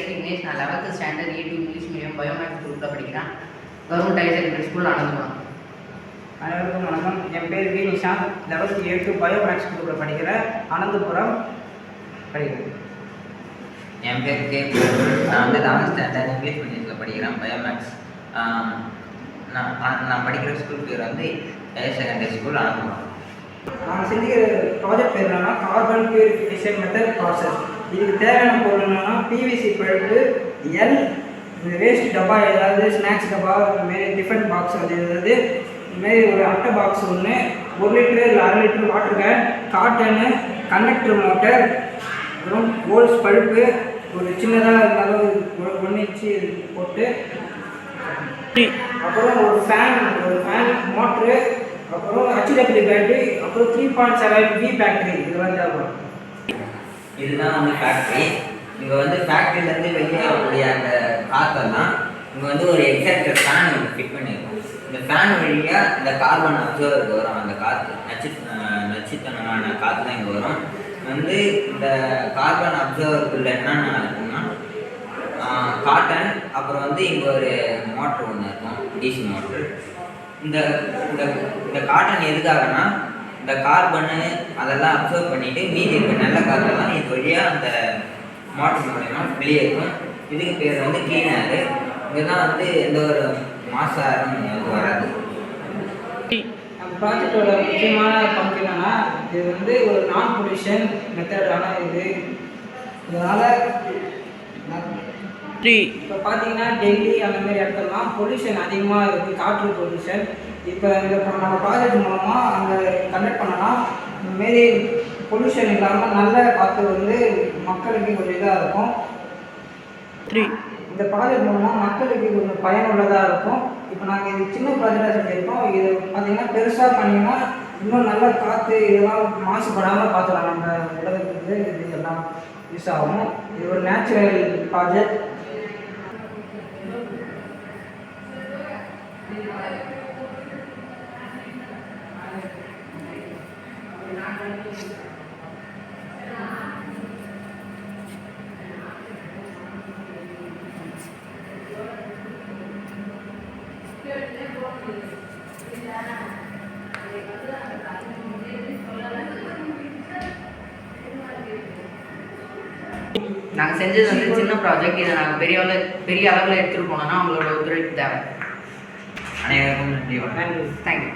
பேர் விக்னேஷ். நான் 11th standard A2 English medium bio maths குரூப்பில் படிக்கிறேன். Government higher secondary school Anandapuram. அனைவருக்கும் வணக்கம். என் பேர் we Nishanth. 11th A2 bio maths குரூப்பில் படிக்கிறேன். ஆனந்தபுரம் படிக்கிறேன். என் பேர் கே. நான் வந்து 11th ஸ்டாண்டர்ட் இங்கிலீஷ் மீடியத்தில் படிக்கிறேன் பயோமேக்ஸ். நான் படிக்கிற ஸ்கூல் பேர் வந்து ஹையர் செகண்டரி ஸ்கூல் ஆனந்தபுரம். நாங்கள் செஞ்சுக்கிற ப்ராஜெக்ட் பேர் என்னன்னா கார்பன் பியூரிஃபிகேஷன் மெத்தட் ப்ராசஸ். இதுக்கு தேவையான பொருள் என்னென்னா பிவிசி பழுப்பு, எல், இந்த வேஸ்ட் டப்பா, ஏதாவது ஸ்நாக்ஸ் டப்பா, இதுமாரி டிஃபன் பாக்ஸ், அது ஏதாவது இதுமாரி ஒரு அட்டை பாக்ஸ் ஒன்று, 1 லிட்டரு இல்லை 1/2 litre water can, cotton, conductor motor, அப்புறம் ஹோல்ஸ் பழுப்பு, ஒரு சின்னதாக இருந்தாலும் 1 இன்ச்சு போட்டு, அப்புறம் ஒரு ஃபேன் மோட்ரு, அப்புறம் HW பேட்டரி, அப்புறம் 3.7V பேட்டரி, இதெல்லாம் தேவைப்படும். இதுதான் வந்து ஃபேக்ட்ரி. இங்கே வந்து ஃபேக்ட்ரியிலேருந்து வெளியே வரக்கூடிய அந்த காற்றெல்லாம் இங்கே வந்து ஒரு எக்ஸாக்டர் ஃபேன் ஒன்று ஃபிட் பண்ணியிருக்கோம். இந்த ஃபேன் வழியாக இந்த கார்பன் அப்சர்வருக்கு வரும். அந்த காற்று நச்சுத்தனமான காற்று தான் இங்கே வரும். வந்து இந்த கார்பன் அப்சர்வருக்குள்ள என்னென்ன இருக்குன்னா காட்டன், அப்புறம் வந்து இங்கே ஒரு மோட்ரு ஒன்று இருக்கும், டிசி மோட்ரு. இந்த இந்த காட்டன் எதுக்காகனா இந்த கார்பனு அதெல்லாம் அப்சர்வ் பண்ணிவிட்டு மீதி இருக்க நல்ல காற்றெல்லாம் இது வழியாக அந்த மோட்டர் மூலயமா வெளியேறும். இதுக்கு பேர் வந்து கிளீனரு. இங்கே தான் வந்து எந்த ஒரு மாசாரம் வந்து வராது. நம்ம ப்ராஜெக்டோட முக்கியமான பங்கு என்னன்னா, இது வந்து ஒரு நான் பொல்யூஷன் மெத்தடான இதனால் இப்போ பார்த்தீங்கன்னா டெல்லி அந்த மாதிரி இடத்துலலாம் பொல்யூஷன் அதிகமாக இருக்குது, காற்று பொல்யூஷன். இப்போ நம்ம ப்ராஜெக்ட் மூலமாக அங்கே கண்டக்ட் பண்ணலாம். இந்தமாரி பொல்யூஷன் இல்லாமல் நல்ல காற்று வந்து மக்களுக்கு கொஞ்சம் இதாக இருக்கும். இந்த ப்ராஜெக்ட் மூலமாக மக்களுக்கு கொஞ்சம் பயனுள்ளதாக இருக்கும். இப்போ நாங்கள் இது சின்ன ப்ராஜெக்டாக செஞ்சுருக்கோம். இது பார்த்திங்கன்னா பெருசாக பண்ணிங்கன்னா இன்னும் நல்ல காற்று இதெல்லாம் மாசுபடாமல் பார்த்துக்கலாம். நம்ம உலகத்துக்கு இது எல்லாம் யூஸ் ஆகும். இது ஒரு நேச்சுரல் ப்ராஜெக்ட். நாங்கள் செஞ்சது வந்து சின்ன ப்ராஜெக்ட். இதை நாங்கள் பெரிய அளவில் எடுத்துகிட்டு போனோம்னா அவங்களோட ஒத்துழைப்பு தேவை. அனைவருக்கும் நன்றி. தேங்க்யூ.